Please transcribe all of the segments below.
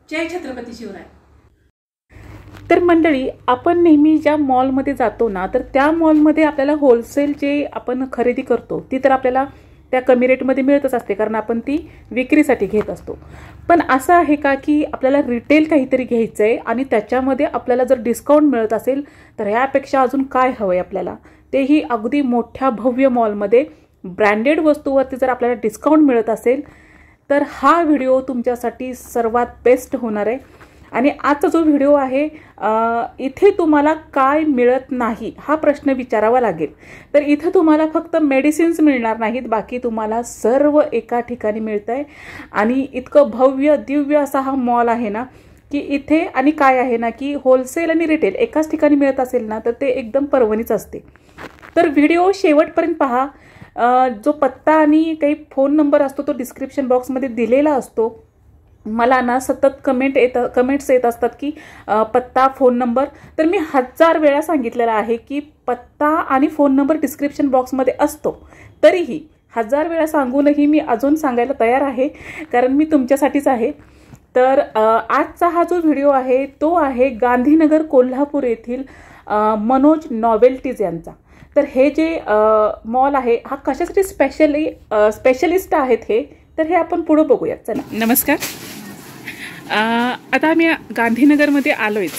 जय छत्रपती शिवराय। तर मंडळी, आपण नेहमी ज्या मॉलमध्ये जातो ना, तर त्या मॉलमध्ये आपल्याला होलसेल जे आपण खरेदी करतो ती तर आपल्याला त्या कमी रेटमध्ये मिळतच असते, कारण आपण ती विक्रीसाठी घेत असतो. पण असं आहे का की आपल्याला रिटेल काहीतरी घ्यायचं आहे आणि त्याच्यामध्ये आपल्याला जर डिस्काउंट मिळत असेल तर ह्यापेक्षा अजून काय हवं आहे आपल्याला, तेही अगदी मोठ्या भव्य मॉलमध्ये ब्रँडेड वस्तूवरती जर आपल्याला डिस्काउंट मिळत असेल तर हा व्हिडिओ तुमच्यासाठी सर्वात बेस्ट होणार आहे. आणि आजचा जो व्हिडिओ आहे, इथे तुम्हाला काय मिळत नाही हा प्रश्न विचारावा लागेल. तर इथे तुम्हाला फक्त मेडिसिन्स मिळणार नाहीत, बाकी तुम्हाला सर्व एका ठिकाणी मिळत आहे. आणि इतकं भव्य दिव्य असा हा मॉल आहे ना, की इथे आणि काय आहे ना की होलसेल आणि रिटेल एकाच ठिकाणी मिळत असेल ना तर ते एकदम पर्वणीच असते. तर व्हिडिओ शेवटपर्यंत पहा. जो पत्ता आणि काही फोन नंबर असतो तो डिस्क्रिप्शन बॉक्समध्ये दिलेला असतो. मला ना सतत कमेंट्स येत असतात की पत्ता फोन नंबर, तर मी 1000 वेळा सांगितलेला आहे की पत्ता आणि फोन नंबर डिस्क्रिप्शन बॉक्समध्ये असतो. तरीही 1000 वेळा सांगूनही मी अजून सांगायला तयार आहे, कारण मी तुमच्यासाठीच आहे. तर आजचा हा जो व्हिडिओ आहे तो आहे गांधीनगर कोल्हापूर येथील मनोज नॉवेल्टीज यांचा. तर हे जे मॉल आहे हा कशासाठी स्पेशलिस्ट आहेत हे, तर हे आपण पुढे बघूयात. चला. नमस्कार. आता आम्ही गांधीनगरमध्ये आलोयच.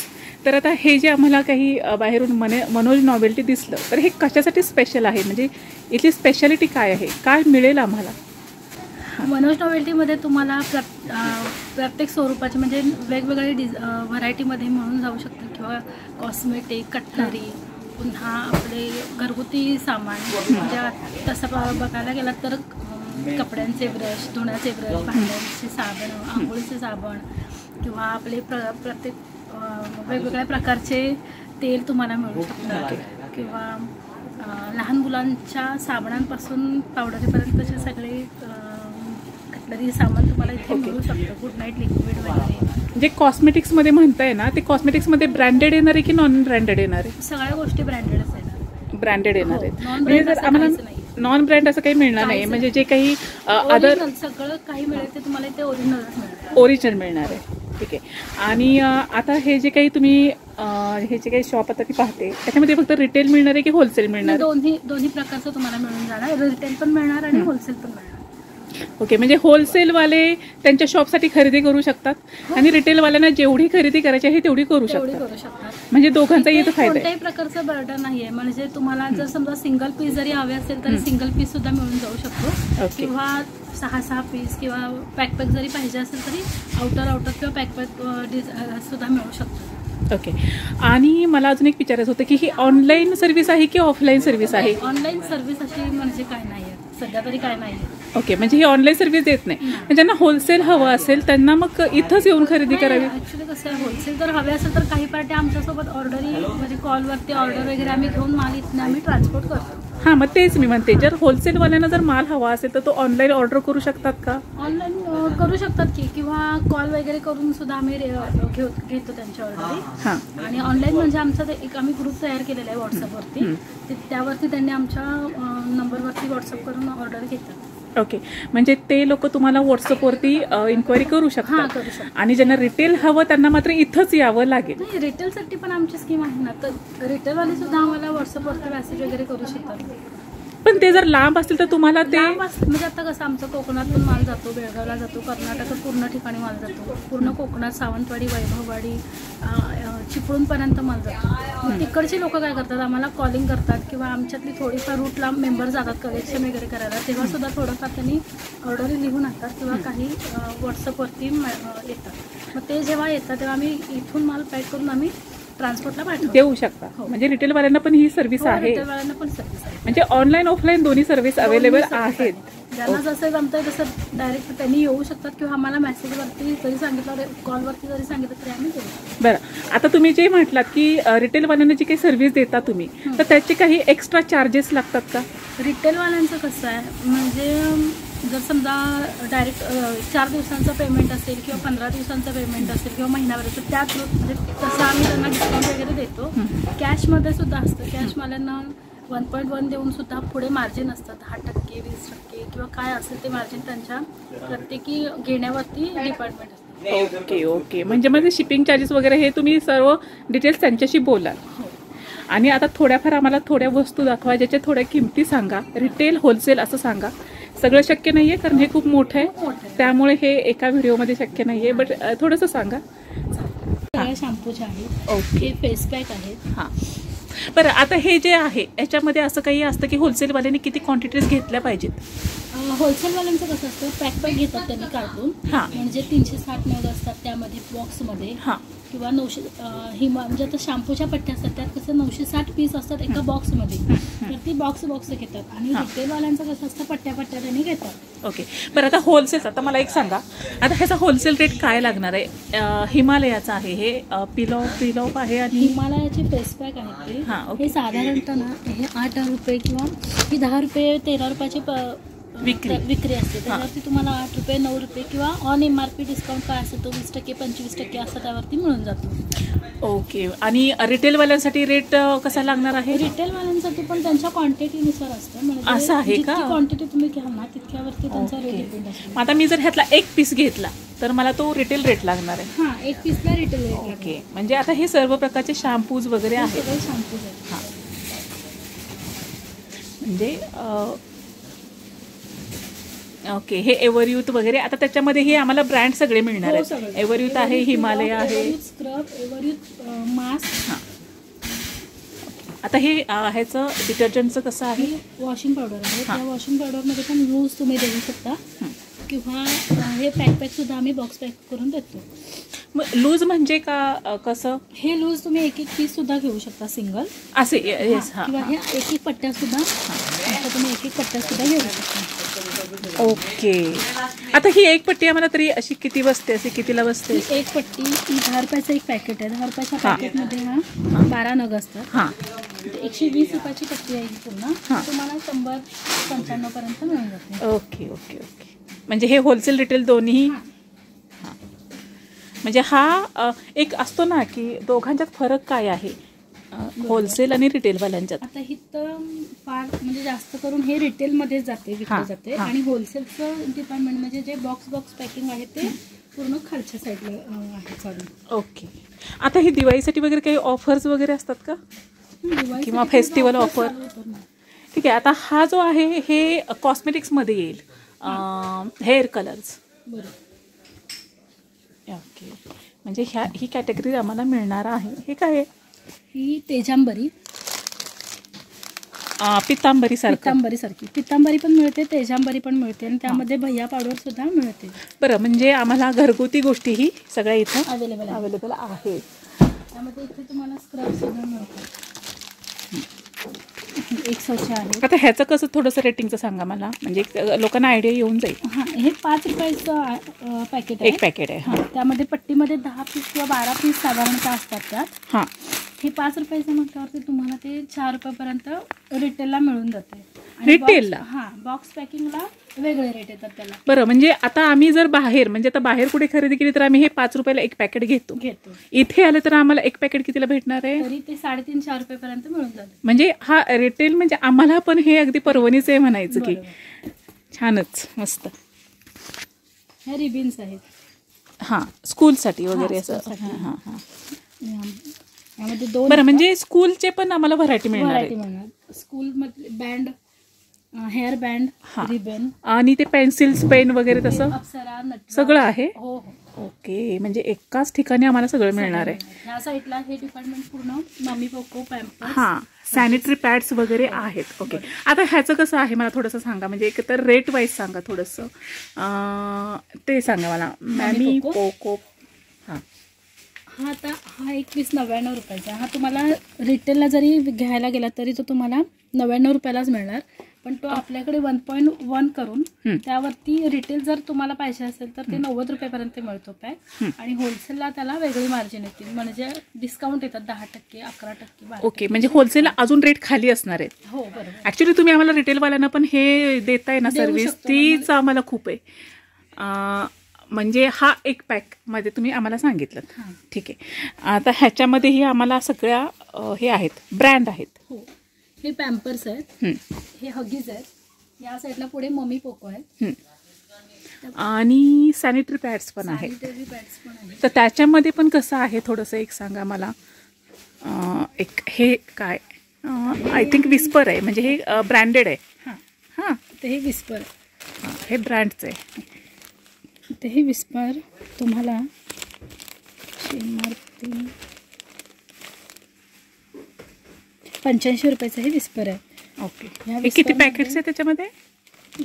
तर आता हे जे आम्हाला काही बाहेरून मनोज नॉवेल्टी दिसलं, तर हे कशासाठी स्पेशल आहे, म्हणजे इथली स्पेशालिटी काय आहे, काय मिळेल आम्हाला? मनोज नॉवेल्टीमध्ये तुम्हाला प्रत्येक स्वरूपाचे म्हणजे वेगवेगळे व्हरायटीमध्ये मिळून जाऊ शकतं, किंवा कॉस्मेटिक, कटलरी, पुन्हा आपले घरगुती सामान. म्हणजे तसं बघायला गेलं तर कपड्यांचे ब्रश, धुण्याचे ब्रश, भांड्यांचे साबण, आंघोळीचे साबण, किंवा आपले प्रत्येक वेगवेगळ्या प्रकारचे तेल तुम्हाला मिळू शकतात, किंवा लहान मुलांच्या साबणांपासून पावडरीपर्यंतचे सगळे कटलरी सामान तुम्हाला इथे मिळू शकतं. गुड नाईट लिक्विड वगैरे. जे कॉस्मेटिक्समध्ये म्हणताय ना, ते कॉस्मेटिक्समध्ये ब्रँडेड येणार आहे की नॉन ब्रँडेड येणार आहे? सगळ्या गोष्टी ब्रँडेडच येणार. ब्रँडेड येणार आहेत. नॉन ब्रँड आम्हाला नॉन ब्रँड असं काही मिळणार नाही, म्हणजे जे काही अदर सगळं काही मिळेल ते तुम्हाला इथे ओरिजिनल मिळणार आहे. ठीक आहे. आणि आता हे जे काही तुम्ही हे जे काही शॉप आता ती पाहते, त्याच्यामध्ये फक्त रिटेल मिळणार आहे की होलसेल मिळणार? दोन्ही प्रकारचं तुम्हाला मिळून जाणार. रिटेल पण मिळणार आणि होलसेल पण मिळणार. ओके. म्हणजे होलसेलवाले त्यांच्या शॉपसाठी खरेदी करू शकतात आणि रिटेलवाल्यांना जेवढी खरेदी करायची आहे तेवढी करू शकतात. म्हणजे दोघांचाही इथं फायदा आहे. कोणत्याही प्रकारचं बर्डन नाहीये. म्हणजे तुम्हाला जर समजा सिंगल पीस जरी हवे असेल तरी सिंगल पीस सुद्धा मिळून जाऊ शकतो, किंवा 6 पीस किंवा पॅक जरी पाहिजे असेल तरी आउटर किंवा पॅक सुद्धा मिळू शकतो. ओके. आणि मला अजून एक विचारायचं होतं की ही ऑनलाईन सर्व्हिस आहे की ऑफलाईन सर्व्हिस आहे? ऑनलाईन सर्व्हिस अशी म्हणजे काय नाही आहे सध्या तरी, काय नाही. ओके. म्हणजे ही ऑनलाईन सर्व्हिस देत नाही. ज्यांना होलसेल हवं असेल त्यांना मग इथंच येऊन खरेदी करावी? ऍक्च्युली कसं आहे, होलसेल जर हवे असेल तर काही पार्टी आमच्यासोबत ऑर्डरी म्हणजे कॉलवरती ऑर्डर वगैरे आम्ही घेऊन माल इथून आम्ही ट्रान्सपोर्ट करतो. हां, मग तेच मी म्हणते, जर होलसेलवाल्यांना जर माल हवा असेल तर तो ऑनलाईन ऑर्डर करू शकतात का? ऑनलाईन करू शकतात की, किंवा कॉल वगैरे करून सुद्धा आम्ही घेतो त्यांच्या ऑर्डरी. हां. आणि ऑनलाईन म्हणजे आमचा एक आम्ही ग्रुप तयार केलेला आहे व्हॉट्सअपवरती, त्यावरती त्यांनी आमच्या नंबरवरती व्हॉट्सअप करून ऑर्डर घेतात. ओके. म्हणजे ते लोक तुम्हाला व्हॉट्सअपवरती इन्क्वायरी करू शकतात. आणि ज्यांना रिटेल हवं त्यांना मात्र इथंच यावं लागेल. नाही, रिटेलसाठी पण आमची स्कीम आहे ना, तर रिटेलवाले सुद्धा आम्हाला व्हॉट्सअपवरती मेसेज वगैरे करू शकतात. पण ते जर लांब असतील तर तुम्हाला ते म्हणजे आता कसं आमचं कोकणातून माल जातो, बेळगावला जातो, कर्नाटकात पूर्ण ठिकाणी माल जातो, पूर्ण कोकणात सावंतवाडी, वैभववाडी, चिपळूणपर्यंत माल जातो. मग तिकडचे लोक काय करतात, आम्हाला कॉलिंग करतात, किंवा आमच्यातली थोडीफार रूटला मेंबर जातात कलेक्शन वगैरे करायला, तेव्हा सुद्धा थोडंफार त्यांनी ऑर्डरी लिहून आणतात, किंवा काही व्हॉट्सअपवरती येतात. मग ते जेव्हा येतात तेव्हा आम्ही इथून माल पॅक करून आम्ही ट्रान्सपोर्टला पाठवू देऊ शकता. म्हणजे रिटेलवाल्यांना पण ही सर्व्हिस आहे? रिटेलवाल्यांना पण सर्व्हिस आहे. म्हणजे ऑनलाईन ऑफलाईन दोन्ही सर्व्हिस अवेलेबल आहेत. ज्यांना जसं जमतंय तसं डायरेक्ट त्यांनी येऊ शकतात, किंवा आम्हाला मेसेजवरती जरी सांगितलं, कॉलवरती जरी सांगितलं तरी आम्ही देऊ. बरं. आता तुम्ही जे म्हटलात की रिटेलवाल्यांना जी काही सर्व्हिस देता तुम्ही, तर त्याचे काही एक्स्ट्रा चार्जेस लागतात का? रिटेलवाल्यांचं कसं आहे, म्हणजे जर समजा डायरेक्ट 4 दिवसांचं पेमेंट असेल, किंवा 15 दिवसांचं पेमेंट असेल, किंवा महिनाभराचं, त्यात म्हणजे तसं आम्ही त्यांना डिस्काउंट वगैरे देतो. कॅशमध्ये सुद्धा असतं. कॅशवाल्यांना 1.1 देऊन सुद्धा पुढे मार्जिन असतात, 10%, 20%, किंवा काय असेल ते मार्जिन त्यांच्या प्रत्येकी घेण्यावरती डिपार्टमेंट असतं. Okay okay. म्हणजे माझे शिपिंग चार्जेस वगैरे हे तुम्ही सर्व डिटेल्स त्यांच्याशी बोलाल. आणि आता थोड्याफार आम्हाला थोड्या वस्तू दाखवा, ज्याच्या थोड्या किमती सांगा. रिटेल होलसेल असं सांगा. सगळं शक्य नाही आहे कारण हे खूप मोठं आहे, त्यामुळे हे एका व्हिडिओमध्ये शक्य नाही आहे, बट थोडंसं सांगा. शॅम्पूचे आहेत. ओके. फेस पॅक आहेत. हां. बरं, आता हे जे आहे याच्यामध्ये असं काही असतं की होलसेलवाल्यांनी किती क्वांटिटीज घेतल्या पाहिजेत? होलसेलवाल्यांचं कसं असतं, पॅक घेतात त्यांनी काढून. म्हणजे 360 नग असतात त्यामध्ये बॉक्समध्ये. किंवा 900 म्हणजे आता शॅम्पूच्या पट्ट्या असतात त्यात कसं 960 पीस असतात एका बॉक्समध्ये, तर ती बॉक्स घेतात. आणि रिटेलवाल्यांचं कसं असतं पट्ट्या त्यांनी घेतात. ओके. बरं, आता होलसेल, आता मला एक सांगा, आता ह्याचा होलसेल रेट काय लागणार आहे? हिमालयाचा आहे हे, पिलॉफ आहे, आणि हिमालयाचे फेस पॅक आहेत हे साधारणतः ना हे 8 रुपये किंवा ही 10 रुपये 13 रुपयाची विक्री असते. त्यावरती तुम्हाला 8 रुपये 9 रुपये किंवा ऑन MRP डिस्काउंट काय असतो तो 20% 25% असं त्यावरती मिळून जातो. ओके. आणि रिटेलवाल्यांसाठी रेट कसा लागणार आहे? रिटेलवाल्यांसाठी पण त्यांच्या क्वांटिटीनुसार असतं. म्हणजे असं आहे का? क्वांटिटी तुम्ही घ्याल ना तितक्यावरती त्यांचा रेट डिपेंड असतो. आता मी जर ह्यातला एक पीस घेतला तर मला तो रिटेल रेट लागणार आहे? हां, एक पीसला रिटेल रेट. ओके. म्हणजे आता हे सर्व प्रकारचे शॅम्पूज वगैरे आहेत. सगळे शॅम्पूज आहेत. हां. म्हणजे ओके. हे एव्हरयूथ वगैरे, आता त्याच्यामध्ये हे आम्हाला ब्रँड सगळे मिळणार आहेत. एव्हरयूथ आहे, हिमालय आहे, स्क्रब, एव्हरयूथ मास्क. हां. आता हे ह्याचं डिटर्जंटचं कसं आहे? वॉशिंग पावडर आहे. त्या वॉशिंग पावडरमध्ये पण लूज तुम्ही देऊ शकता किंवा हे पॅक सुद्धा आम्ही बॉक्स पॅक करून देतो. मग लूज म्हणजे का कसं? हे लूज तुम्ही एक पीस सुद्धा घेऊ शकता सिंगल असे. येस. हां. किंवा हे एक पट्ट्या सुद्धा तुम्ही एक पट्ट्या सुद्धा घेऊ शकता. ओके. आता ही एक पट्टी आम्हाला तरी अशी किती बसते? अशी कितीला बसते? एक पट्टी 10 रुपयाचं एक पॅकेट आहे. 10 रुपयाच्या पॅकेटमध्ये 12 नग असतात. हां. 120 रुपयाची पट्टी आहे पूर्ण. तुम्हाला 100-95 पर्यंत मिळून जाते. Okay okay okay. म्हणजे हे होलसेल रिटेल दोन्ही? हां. म्हणजे हा एक असतो ना की दोघांच्यात फरक काय आहे होलसेल आणि रिटेलवाल्यांच्यात? आता ही तर फार म्हणजे जास्त करून हे रिटेलमध्येच जाते, विकले जाते. आणि होलसेलचं डिपार्टमेंट म्हणजे जे बॉक्स पॅकिंग आहे ते पूर्ण खालच्या साईडला आहे चालू. ओके. आता ही दिवाळीसाठी वगैरे काही ऑफर्स वगैरे असतात का, किंवा फेस्टिवल ऑफर? ठीक आहे. आता हा जो आहे हे कॉस्मेटिक्समध्ये येईल, हेअर कलर्स. ओके. म्हणजे ही कॅटेगरी आम्हाला मिळणार आहे. हे काय आहे? ही तेजांबरी, पितांबरी सारखी पितांबरी पण मिळते, तेजांबरी पण मिळते, आणि त्यामध्ये भैया पावडर सुद्धा मिळते. बरं, म्हणजे आम्हाला घरगुती गोष्टी ही सगळ्या इथं अवेलेबल आहे. त्यामध्ये इथे तुम्हाला स्क्रब सुद्धा मिळतो. 100चे आहे. आता ह्याचं कसं थोडंसं रेटिंगचं सांगा मला, म्हणजे लोकांना आयडिया येऊन जाईल. हां, हे 5 रुपयाचं पॅकेट आहे. एक पॅकेट आहे. हां. त्यामध्ये पट्टीमध्ये 10 पीस किंवा 12 पीस साधारणतः असतात त्यात. हां. हे 5 रुपयाचं म्हटल्यावरती तुम्हाला ते 4 रुपयापर्यंत रिटेलला मिळून जाते. रिटेलला? हां. बॉक्स पॅकिंगला वेगळे रेट येतात त्याला. बरं, म्हणजे आता आम्ही जर बाहेर कुठे खरेदी केली तर आम्ही हे 5 रुपयाला एक पॅकेट घेतो. इथे आलं तर आम्हाला एक पॅकेट कितीला भेटणार आहे? तरी ते 3.5-4 रुपयापर्यंत मिळून जाते. म्हणजे हा रिटेल म्हणजे आम्हाला पण हे अगदी परवणीच आहे म्हणायचं की. छानच, मस्त. हे रिबिन्स आहेत. हां, स्कूलसाठी वगैरे असं. हां हां. यामध्ये 2. बरं, म्हणजे स्कूलचे पण आम्हाला व्हरायटी मिळणार आहे. स्कूलमध्ये बँड, हेअर बँड, रिबन, आणि ते पेन्सिल्स, पेन वगैरे तसं अप्सरा, सगळं आहे. हो. ओके. म्हणजे एकाच ठिकाणी आम्हाला सगळं मिळणार आहे. ह्या साईडला हे डिपार्टमेंट पूर्ण मम्मी पोको, पॅम्पर्स. हां, सॅनिटरी पॅड्स वगैरे आहेत. ओके. आता ह्याचं कसं आहे मला थोडंसं सांगा, म्हणजे एक तर रेट वाईज सांगा थोडंसं, ते सांगा मला. मॅमी पोको. हां. आता हा एक पीस 99 रुपयाचा. हा तुम्हाला रिटेलला जरी घ्यायला गेला तरी तो तुम्हाला 99 रुपयालाच मिळणार. पण तो आपल्याकडे 1.1 करून त्यावरती रिटेल जर तुम्हाला पाहिजे असेल तर ते 90 रुपयापर्यंत मिळतो पॅक. आणि होलसेलला त्याला वेगळी मार्जिन येतील, म्हणजे डिस्काउंट येतात 10%, 11%. ओके. म्हणजे होलसेलला अजून रेट खाली असणार आहेत. हो, बरोबर. ऍक्च्युली तुम्ही आम्हाला रिटेलवाल्यांना पण हे देताय ना सर्व्हिस, तीच आम्हाला खूप आहे. म्हणजे हा एक पॅकमध्ये तुम्ही आम्हाला सांगितलं. ठीक आहे. आता ह्याच्यामध्येही आम्हाला सगळ्या हे आहेत, ब्रँड आहेत. हो. हे पॅम्पर्स आहेत, हे हगीज आहेत, या साईडला पुढे मम्मी पोको आहेत. आणि सॅनिटरी पॅड्स पण आहेत. सॅनिटरी पॅड्स पण आहेत. तर त्याच्यामध्ये पण कसं आहे थोडंसं एक सांगा मला. एक हे काय आय थिंक विस्पर आहे, म्हणजे हे ब्रँडेड आहे. हां ते हे विस्पर, हे ब्रँडचं आहे. ते हे विस्पर तुम्हाला 85 रुपयाचं हे विस्पर आहे. ओके. हे किती पॅकेट्स आहे त्याच्यामध्ये?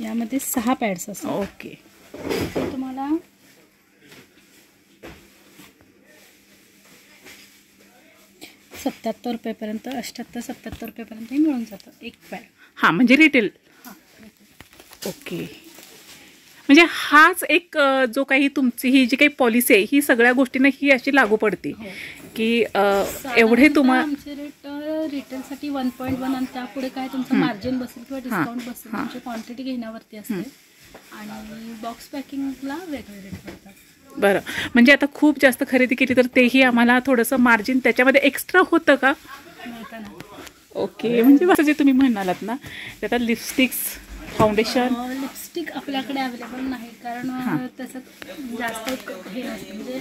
यामध्ये 6 पॅड्स असतात. ओके. तुम्हाला 77 रुपयापर्यंत, 78-77 रुपयापर्यंत हे मिळून जातं एक पॅड. हां, म्हणजे रिटेल. ओके. म्हणजे हाच एक जो काही तुमची ही जी काही पॉलिसी आहे ही सगळ्या गोष्टींना ही अशी लागू पडते की एवढे तुम्हाला आमचे रेट रिटेलसाठी 1.1 आणि त्यापुढे काय तुमचं मार्जिन बसेल किंवा डिस्काउंट बसेल तुमची क्वांटिटी घेण्यावरती असते. आणि बॉक्स पॅकिंगला वेगळे रेट पडतात. बरं, म्हणजे आता खूप जास्त खरेदी केली तर तेही आम्हाला थोडंसं मार्जिन त्याच्यामध्ये एक्स्ट्रा होतं का? ओके. म्हणजे असं जे तुम्ही म्हणालात ना, त्यात लिपस्टिक्स, फाउंडेशन. लिपस्टिक आपल्याकडे अवेलेबल नाही कारण त्याचं जास्त हे नसतं, म्हणजे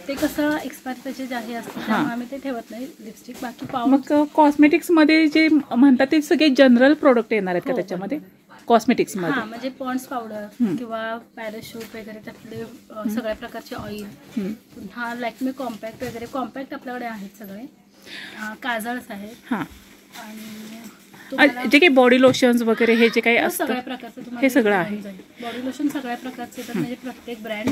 ते कसं एक्सपायर त्याचे जे आहे असतं त्यामुळे आम्ही ते ठेवत नाही लिपस्टिक. बाकी मग कॉस्मेटिक्समध्ये जे म्हणतात ते सगळे जनरल प्रोडक्ट येणार आहेत का त्याच्यामध्ये? कॉस्मेटिक्समध्ये हां, म्हणजे पॉन्ड्स पावडर किंवा पॅराशूट वगैरे त्यातले सगळ्या प्रकारचे ऑइल, पुन्हा लॅक्मे कॉम्पॅक्ट वगैरे. कॉम्पॅक्ट आपल्याकडे आहेत सगळे. काजळच आहेत. हां. आणि जे काही बॉडी लोशन्स वगैरे हे जे काही असतं सगळ्या प्रकारचं हे सगळं आहे. बॉडी लोशन सगळ्या प्रकारचे येतात, म्हणजे प्रत्येक ब्रँड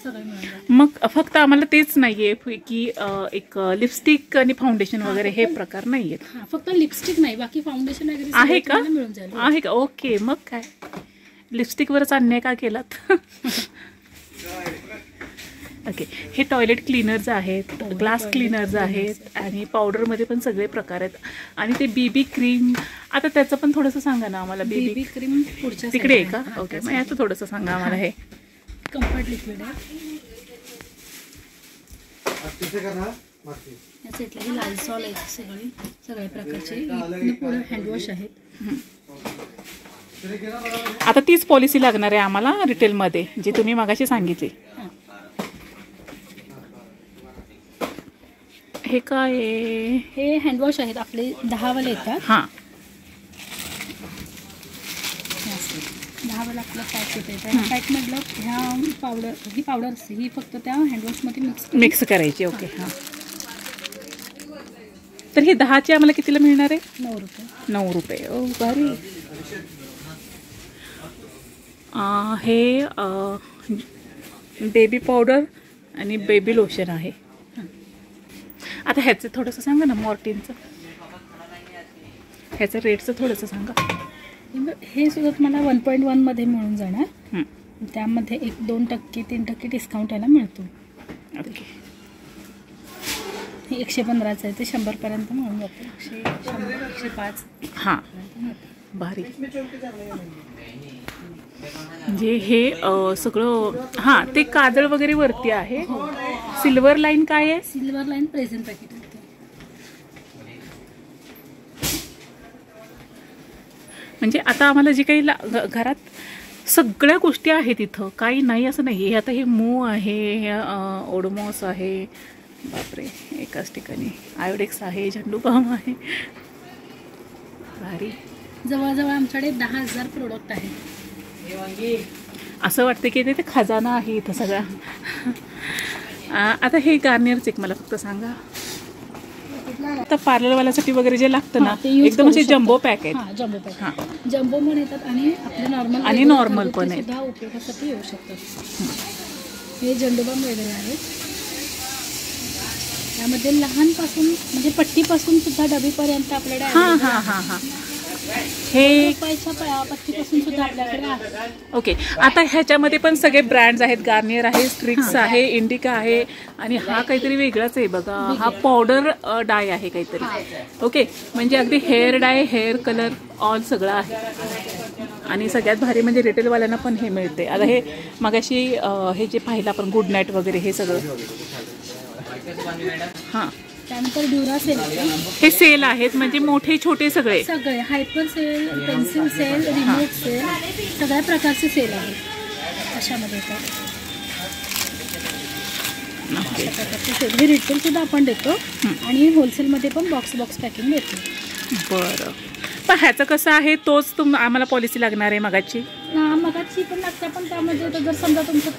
सगळे मिळून. मग फक्त आम्हाला तेच नाहीये की एक लिपस्टिक आणि फाउंडेशन वगैरे हे प्रकार नाहीयेत. फक्त लिपस्टिक नाही, बाकी फाउंडेशन वगैरे आहे का? मिळून जाईल. आहे का? ओके. मग काय लिपस्टिकवरच अन्याय का केलात? ओके. हे टॉयलेट क्लीनर्स आहेत, ग्लास क्लीनर्स आहेत आणि पावडरमध्ये पण सगळे प्रकार आहेत. आणि ते बीबी क्रीम, आता त्याचं पण थोडंसं सांगा ना आम्हाला. बीबी क्रीम पुढच्या तिकडे आहे का? ओके. मग याचं थोडंसं सांगा आम्हाला. हे कम्फर्ट लिक्विड आहे. या सेटला ही लालसॉल आहेत सगळ्या प्रकारचे. पुढे हँडवॉश आहेत. आता तीच पॉलिसी लागणार आहे आम्हाला रिटेलमध्ये जी तुम्ही मागाशी सांगितली. हे काय आहे? हे हँडवॉश आहेत आपले 10 वाले येतात. हां, 10 वाला आपलं पॅकेट आहे. त्या पॅकमधलं ह्या पावडर, ही पावडर असते ही फक्त त्या हँडवॉशमध्ये मिक्स करायची. ओके. हां. तर हे 10चे आम्हाला कितीला मिळणार आहे? 9 रुपये. 9 रुपये. ओ भारी. हे बेबी पावडर आणि बेबी लोशन आहे. आता ह्याचं थोडंसं सांगा ना, मॉर्टिनचं ह्याचं रेटचं थोडंसं सांगा. हे सुद्धा तुम्हाला 1.1 मध्ये मिळून जाणार. त्यामध्ये 1-2%, 3% डिस्काउंट याला मिळतो. ओके. हे 115चं आहे, ते 100 पर्यंत मिळून जातं. 100, 105. हां, भारी. म्हणजे हे सगळं. हां, ते काजळ वगैरे वरती आहे. सिल्वर लाईन काय आहे? सिल्वर लाईन प्रेझेंट पॅकेट आहे. म्हणजे आता आम्हाला जे काही घरात सगळ्या गोष्टी आहेत इथं, काही नाही असं नाही. हे आता हे मूव आहे, ओडोमॉस आहे, बापरे, एकाच ठिकाणी आयोडेक्स आहे, झंडू बाम आहे. भारी. जवळजवळ आमच्याकडे 10,000 प्रोडक्ट आहेत. असं वाटतं की ते खजाना आहे इथं सगळा. आता हे गार्नियरच एक मला फक्त सांगा. आता पार्लरवाल्यासाठी वगैरे जे लागतं ना, एकदम असे जम्बो पॅक आहेत. Jumbo pack. हां, जम्बो पण येतात आणि आपले नॉर्मल पण आहेत. सुद्धा उपयोगासाठी येऊ शकतात. हे झंडूबाम वगैरे आहेत. त्यामध्ये लहानपासून म्हणजे पट्टीपासून सुद्धा डबीपर्यंत आपल्याकडे. हां हां हां हां. हे पट्टीपासून सुद्धा आपल्याकडे आहे. ओके. आता ह्याच्यामध्ये पण सगळे ब्रँड्स आहेत. गार्नियर आहे, स्ट्रिक्स आहे, इंडिका आहे आणि हा काहीतरी वेगळाच आहे बघा. हा पावडर डाय आहे काहीतरी. ओके. म्हणजे अगदी hair dye, hair colour, all सगळं आहे. आणि सगळ्यात भारी म्हणजे रिटेलवाल्यांना पण हे मिळते. आता हे मगाशी हे जे पाहिलं आपण गुड नाईट वगैरे हे सगळं. हां. त्यानंतर ड्युरासेल. हे सेल आहेत म्हणजे मोठे छोटे सगळे hyper cell, pencil cell, remote cell, सगळ्या प्रकारचे सेल आहेत. अशामध्ये येतात. अशा प्रकारचे सेट हे रिटेलसुद्धा आपण देतो आणि होलसेलमध्ये पण बॉक्स पॅकिंग देतो. बरं, पण ह्याचं कसं आहे, तोच आम्हाला पॉलिसी लागणार आहे मगाची? मगाची पण लागते, पण त्यामध्ये जर समजा तुमचं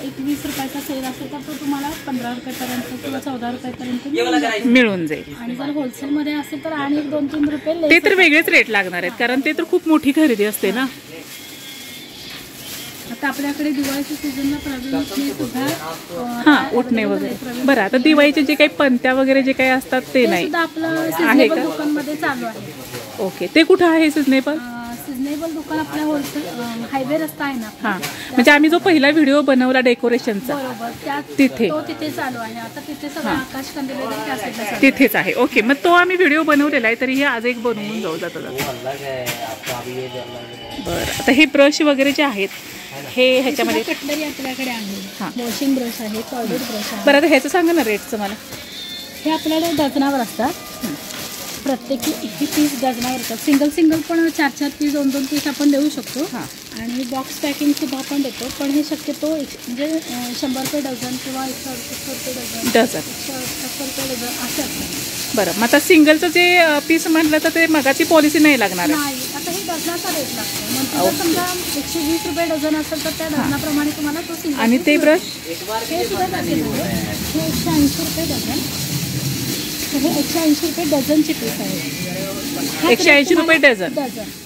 एक 20 रुपयाचा सेल असेल तर तो तुम्हाला 15 रुपयापर्यंत किंवा 14 रुपयापर्यंत मिळून जाईल. आणि जर होलसेलमध्ये असेल तर आणि 2-3 रुपये ते तर वेगळेच रेट लागणार आहेत, कारण ते तर खूप मोठी खरेदी असते ना. आता आपल्याकडे दिवाळीच्या सीझनला प्रवीण सुद्धा हां, उठणे वगैरे. बरं, आता दिवाळीचे जे काही पंत्या वगैरे जे काही असतात ते नाही सुद्धा आपलं आहे सिजनेबल का? दुकानमध्ये चालू आहे. ओके, ते कुठं आहे सिजनेबल? सिजनेबल दुकान आपल्या होलसेल हायवे रस्ता आहे ना. हां, म्हणजे आम्ही जो पहिला व्हिडिओ बनवला डेकोरेशनचा बरोबर, त्या तिथे तो तिथे चालू आहे. आता तिथे सगळं आकाश कंदील वगैरे त्या साईडला चालू आहे. तिथेच आहे. ओके, मग तो आम्ही व्हिडिओ बनवलेला आहे, तरी हे आज एक बनवून जाऊ जातं. बरं, आता हे ब्रश वगैरे जे आहेत हे ह्याच्यामध्ये कटलरी आपल्याकडे आहे. हां. वॉशिंग ब्रश आहे, टॉयलेट ब्रश आहे. बरं, आता ह्याचं सांगा ना रेटचं मला. हे आपल्याला डझनावर असतात. प्रत्येकी ही पीस डझनावर येतात. सिंगल पण 4-4 पीस 2-2 पीस आपण देऊ शकतो. हां. आणि बॉक्स पॅकिंग सुद्धा आपण देतो, पण हे शक्यतो म्हणजे 100 रुपये डझन किंवा 168 रुपये डझन, 168 रुपये डझन असं असतं. बरं, मग आता सिंगलचं जे पीस म्हटलं तर ते मगाची पॉलिसी नाही लागणार आहे? नाही, आता हे डझनाचा रेट लागतो. म्हणजे जर समजा 120 रुपये डझन असेल तर त्या डझनाप्रमाणे तुम्हाला तो सिंगल. आणि ते ब्रश हे सुद्धा पॅकेज आहे. हे 180 रुपये डझन. हे 180 रुपये डझनची पीस आहे. 180 रुपये डझन.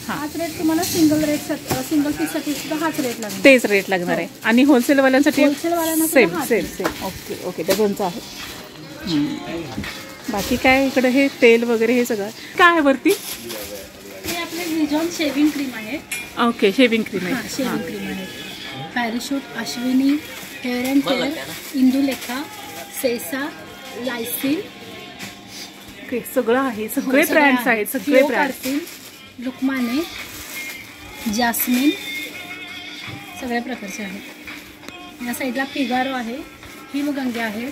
हाच रेट तुम्हाला सिंगल पीससाठी सुद्धा हाच रेट लागणार. तेच रेट लागणार आहे. आणि होलसेलवाल्यांसाठी होलसेलवाल्यांना सेम. ओके, डझनचं आहे. बाकी काय इकडे हे तेल वगैरे हे सगळं काय आहे वरती? हे आपले विजॉन शेविंग क्रीम आहे. ओके, शेविंग क्रीम आहे. शेविंग क्रीम आहे. Parachute, Ashwini, hair and care, Indulekha, सेसा, लायसिल, सगळं आहे. सगळे ब्रँड्स आहेत. सगळे ब्रँड्स. लुकमाने, जास्मिन, सगळ्या प्रकारचे आहेत. या साईडला फिगारो आहे, हिमगंगा आहे,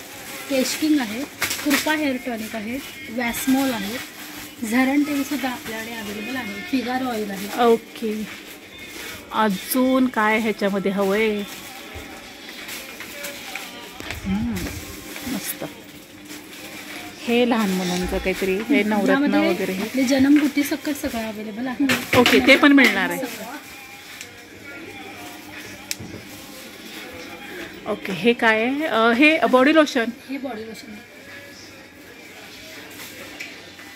केशकिंग आहे, कृपा हेअर टॉनिक आहे, वॅस्मॉल आहे, झरण तेल सुद्धा आपल्याकडे अवेलेबल आहे, फिगारो ऑइल आहे. ओके, अजून काय ह्याच्यामध्ये हवंय? मस्त. हे लहान मुलांचं काहीतरी हे नवरत्न वगैरे हे जन्मगुटी सकट सगळं अवेलेबल आहे. ओके, ते पण मिळणार आहे. ओके, हे काय आहे? हे बॉडी लोशन. हे बॉडी लोशन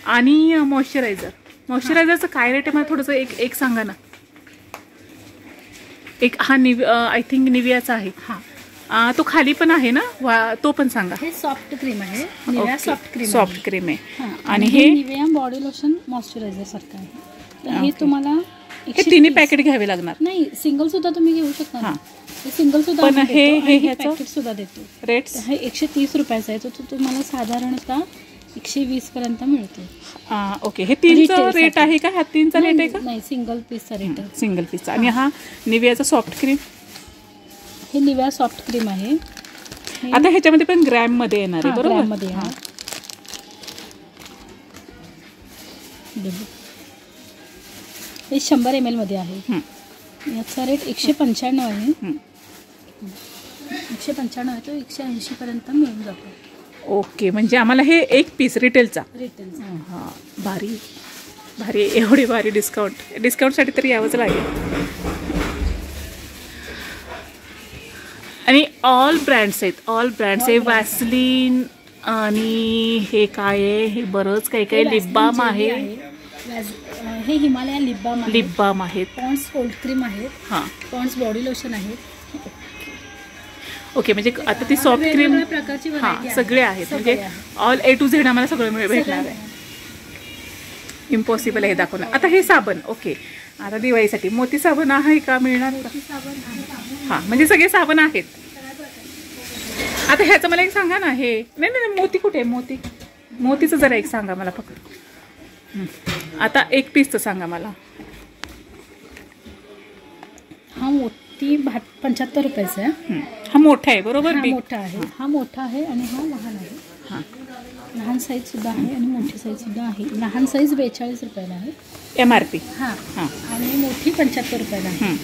आणि मॉइश्चरायझरचं काय रेट आहे मला थोडंसं एक सांगा ना. एक हा आय थिंक निवियाचा आहे. तो खाली पण आहे ना, तो पण सांगा. हे सॉफ्ट क्रीम आहे. निविया सॉफ्ट क्रीम आहे. आणि हे निविया बॉडी लोशन मॉइश्चरायझर सारखं आहे. तर हे तुम्हाला हे तिन्ही पॅकेट घ्यावे लागणार? नाही, सिंगल सुद्धा तुम्ही घेऊ शकता. हे सिंगल सुद्धा पण हे पॅकेट सुद्धा देतो. रेट हे 130 रुपयाचा आहे. तो तुम्हाला साधारणतः 120 पर्यंत मिळतो. ओके, हे 3चा रेट आहे का? हा 3चा रेट आहे का? नाही, सिंगल पीसचा रेट आहे. सिंगल पीसचा. आणि हा निवियाचा सॉफ्ट क्रीम. हे निविया सॉफ्ट क्रीम आहे. आता ह्याच्यामध्ये पण ग्रॅम मध्ये येणार आहे, बरोबर? मध्ये हे 100 ml मध्ये आहे. याचा रेट 195 आहे. 195 आहे, तो 180 पर्यंत मिळून जातो. ओके, म्हणजे आम्हाला हे एक पीस रिटेलचा. हां, भारी. एवढी भारी डिस्काउंटसाठी तरी यावंच लागेल. आणि ऑल ब्रँड्स आहे. वॅसलीन आणि हे काय आहे? हे बरंच काही लिप बाम आहे. हे हिमालया लिप बाम आहेत. पॉन्ड्स कोल्ड क्रीम आहे. पॉन्ड्स बॉडी लोशन आहे. ओके, म्हणजे आता ती सॉफ्ट क्रीम सगळे आहेत. म्हणजे ऑल A to Z आम्हाला सगळं भेटणार आहे. इम्पॉसिबल आहे दाखवणं. आता हे साबण. ओके, आता दिवाळीसाठी मोती साबण आहे का? मिळणार का? हां, म्हणजे सगळे साबण आहेत. आता ह्याचं मला एक सांगा ना. हे नाही, मोती कुठे आहे? मोतीचं जरा एक सांगा मला फक्त. आता एक पीसचं सांगा मला. हा मोती 75 रुपयाचा आहे. हा मोठा आहे, बरोबर? मोठा आहे. हा मोठा आहे आणि हा लहान आहे. लहान साईज सुद्धा आहे आणि मोठी साईज सुद्धा आहे. लहान साईज 42 रुपयाला आहे MRP. आणि मोठी 75 रुपयाला आहे.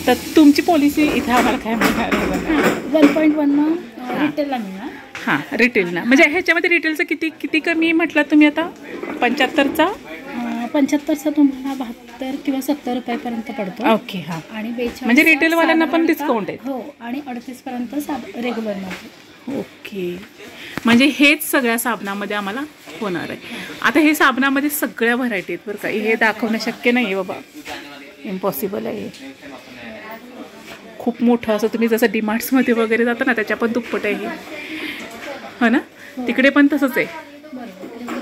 तर तुमची पॉलिसी इथे आम्हाला काय मिळणार आहे? 1.1 रिटेलला मिळणार. हां, रिटेलला. म्हणजे ह्याच्यामध्ये रिटेलचं किती कमी म्हटलं तुम्ही आता? 75चा 75चा तुम्हाला 72 किंवा 70 रुपयापर्यंत पडतो. ओके. हां, आणि 42 म्हणजे रिटेलवाल्यांना पण डिस्काउंट आहे. हो, आणि 38पर्यंत रेग्युलरमध्ये. ओके. म्हणजे हेच सगळ्या साबणामध्ये आम्हाला होणार आहे. आता हे साबणामध्ये सगळ्या व्हरायटी आहेत बरं का, हे दाखवणं शक्य नाही आहे बाबा, इम्पॉसिबल आहे. खूप मोठं असं तुम्ही जसं डीमार्ट्समध्ये वगैरे जाता ना त्याच्या पण दुप्पट आहे हे, हो ना? तिकडे पण तसंच आहे.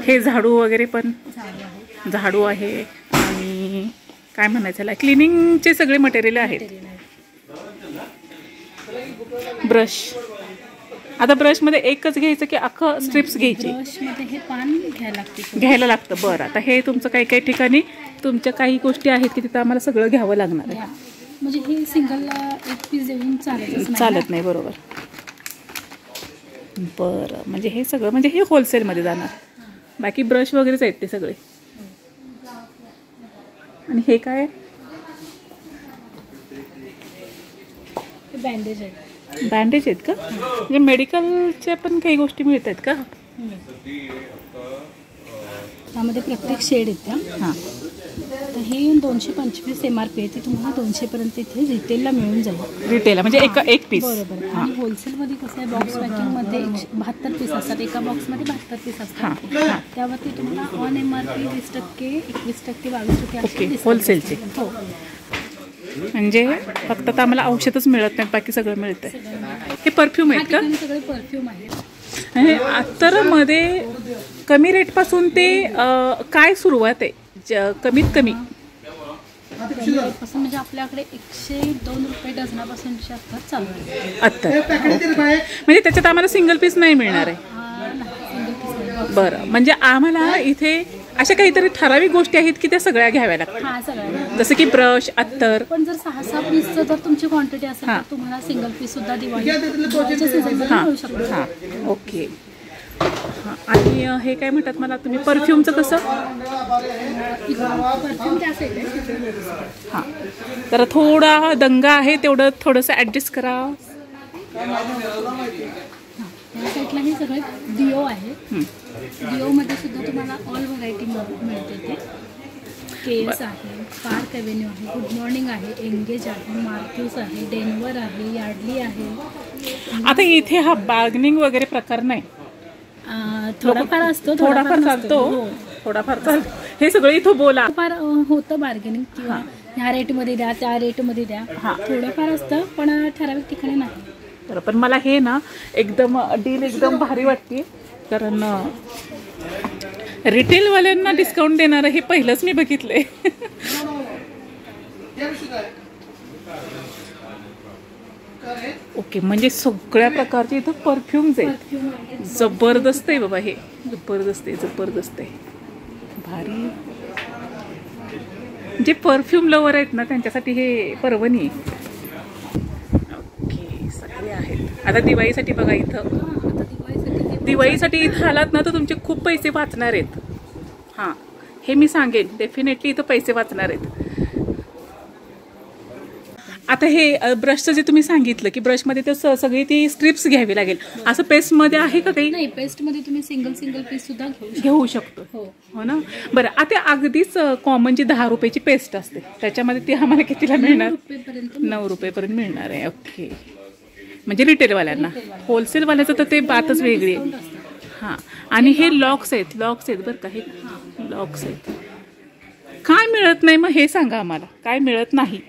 हे झाडू वगैरे पण झाडू आहे आणि काय म्हणायचं त्याला, क्लिनिंगचे सगळे मटेरियल आहेत. ब्रश, आता ब्रशमध्ये एकच घ्यायचं की अख्खं स्ट्रिप्स घ्यायची? ब्रशमध्ये हे पान घ्यायला लागतं. बरं, आता हे तुमचं काही ठिकाणी तुमच्या काही गोष्टी आहेत की तिथं आम्हाला सगळं घ्यावं लागणार आहे. म्हणजे हे सिंगलला एक पीस देऊन चालत नाही. बरोबर. बरं, म्हणजे हे सगळं म्हणजे हे होलसेलमध्ये जाणार. बाकी ब्रश वगैरेच आहेत ते सगळे. आणि हे काय? बँडेज आहेत. बँडेज आहेत का? म्हणजे मेडिकलच्या पण काही गोष्टी मिळत आहेत का? त्यामध्ये प्रत्येक शेड आहेत त्या. हां, तर हे 225 MRP आहे, ती तुम्हाला 200पर्यंत इथे रिटेलला मिळून जाईल. रिटेल म्हणजे एक पीस. बरोबर. आणि होलसेलमध्ये कसं आहे, बॉक्स पॅकिंगमध्ये 72 पीस असतात, एका बॉक्समध्ये 72 पीस असतात. त्यावरती तुम्हाला ऑन MRP 20%, 21%, 22% ओके, होलसेलचे. हो. म्हणजे फक्त आता आम्हाला औषधच मिळत नाही, बाकी सगळं मिळतं. हे परफ्यूम आहेत का? सगळे परफ्यूम आहेत. आणि अत्तरमध्ये कमी रेटपासून ते काय सुरुवात आहे? कमीत कमी म्हणजे आपल्याकडे 102 रुपये डझनापासूनचे अत्तर चालू आहे. अत्तर म्हणजे त्याच्यात आम्हाला सिंगल पीस नाही मिळणार आहे? बरं, म्हणजे आम्हाला इथे अशा काहीतरी ठराविक गोष्टी आहेत की त्या सगळ्या घ्याव्या लागतात, जसं की ब्रश, अत्तर. पण जर 6-6 पीसचं जर तुमची क्वांटिटी असेल तर तुम्हाला सिंगल पीस सुद्धा दिवाळीच्या सीझनमध्ये मिळू शकतो. हां, ओके. हां, आणि हे काय म्हणतात मला तुम्ही, परफ्यूमचं कसं? परफ्यूम त्या साईड आहे. हां, तर थोडा दंगा आहे, तेवढं थोडंसं ॲडजस्ट करा. या साईडला हे सगळे डिओ आहे. डिओमध्ये सुद्धा तुम्हाला ऑल व्हरायटी मिळते. ते केस आहे, पार्क एव्हेन्यू आहे, गुड मॉर्निंग आहे, एंगेज आहे, मार्क्यूस आहे, डेनवर आहे, यार्डली आहे. आता इथे हा बार्गनिंग वगैरे प्रकार नाही, थोडाफार असतो, थोडाफार चालतो. थोडाफार चालतो. हे सगळं इथं बोला फार होतं बार्गेनिंग, किंवा ह्या रेटमध्ये द्या, त्या रेटमध्ये द्या, थोडंफार असतं, पण ठराविक ठिकाणी नाही. तर पण मला हे ना एकदम डील एकदम भारी वाटते, कारण रिटेलवाल्यांना डिस्काउंट देणारं हे पहिलंच मी बघितलंय. ओके, म्हणजे सगळ्या प्रकारचे इथं परफ्यूम्स आहेत. जबरदस्त आहे बाबा, हे जबरदस्त आहे भारी. जे परफ्यूम लवर आहेत ना त्यांच्यासाठी हे पर्वणी. ओके, सगळे आहेत. आता दिवाळीसाठी बघा, इथं दिवाळीसाठी इथं आलात ना तर तुमचे खूप पैसे वाचणार आहेत. हां, हे मी सांगेन, डेफिनेटली इथं पैसे वाचणार आहेत. आता हे ब्रशचं जे तुम्ही सांगितलं की ब्रशमध्ये ते सगळी ती स्ट्रिप्स घ्यावी लागेल, असं पेस्टमध्ये आहे का काही? नाही, पेस्टमध्ये तुम्ही सिंगल पीस सुद्धा घेऊ शकतो. हो ना. बरं, आता अगदीच कॉमन जी 10 रुपयाची पेस्ट असते त्याच्यामध्ये ती आम्हाला कितीला मिळणार? 9 रुपयेपर्यंत मिळणार आहे. ओके, म्हणजे रिटेलवाल्यांना. होलसेलवाल्याचं तर ते बातच वेगळी आहे. हां, आणि हे लॉक्स आहेत बरं का, हे लॉक्स आहेत. काय मिळत नाही मग हे सांगा आम्हाला, काय मिळत नाही?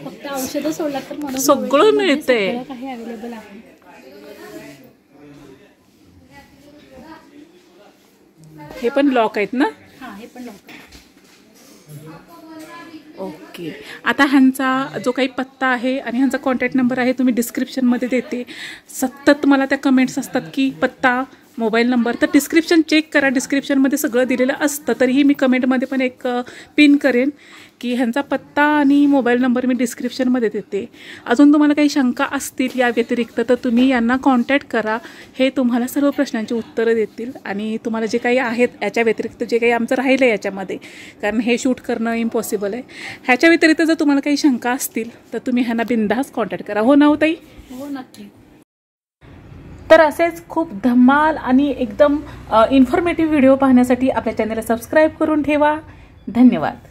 फक्त औषधं सोडला तर मला सगळं मिळतंय. काही अवेलेबल आहे. हे पण लॉक आहेत ना? हां, हे पण लॉक आहे. ओके, आता ह्यांचा जो काही पत्ता आहे आणि ह्यांचा कॉन्टॅक्ट नंबर आहे तुम्ही डिस्क्रिप्शनमध्ये देते. सतत मला त्या कमेंट्स असतात की पत्ता मोबाईल नंबर. तर डिस्क्रिप्शन चेक करा, डिस्क्रिप्शनमध्ये सगळं दिलेलं असतं. तरीही मी कमेंटमध्ये पण एक पिन करेन की ह्यांचा पत्ता आणि मोबाईल नंबर मी डिस्क्रिप्शनमध्ये देते. अजून तुम्हाला काही शंका असतील या व्यतिरिक्त तर तुम्ही यांना कॉन्टॅक्ट करा. हे तुम्हाला सर्व प्रश्नांची उत्तरं देतील आणि तुम्हाला जे काही आहेत याच्या व्यतिरिक्त जे काही आमचं राहिलं आहे याच्यामध्ये, कारण हे शूट करणं इम्पॉसिबल आहे, ह्याच्या व्यतिरिक्त जर तुम्हाला काही शंका असतील तर तुम्ही ह्यांना बिनधास्त कॉन्टॅक्ट करा. हो ना हो ताई? हो नक्की. तर असेच खूप धमाल आणि एकदम इन्फॉर्मेटिव्ह व्हिडिओ पाहण्यासाठी आपल्या चॅनलला सबस्क्राईब करून ठेवा. धन्यवाद.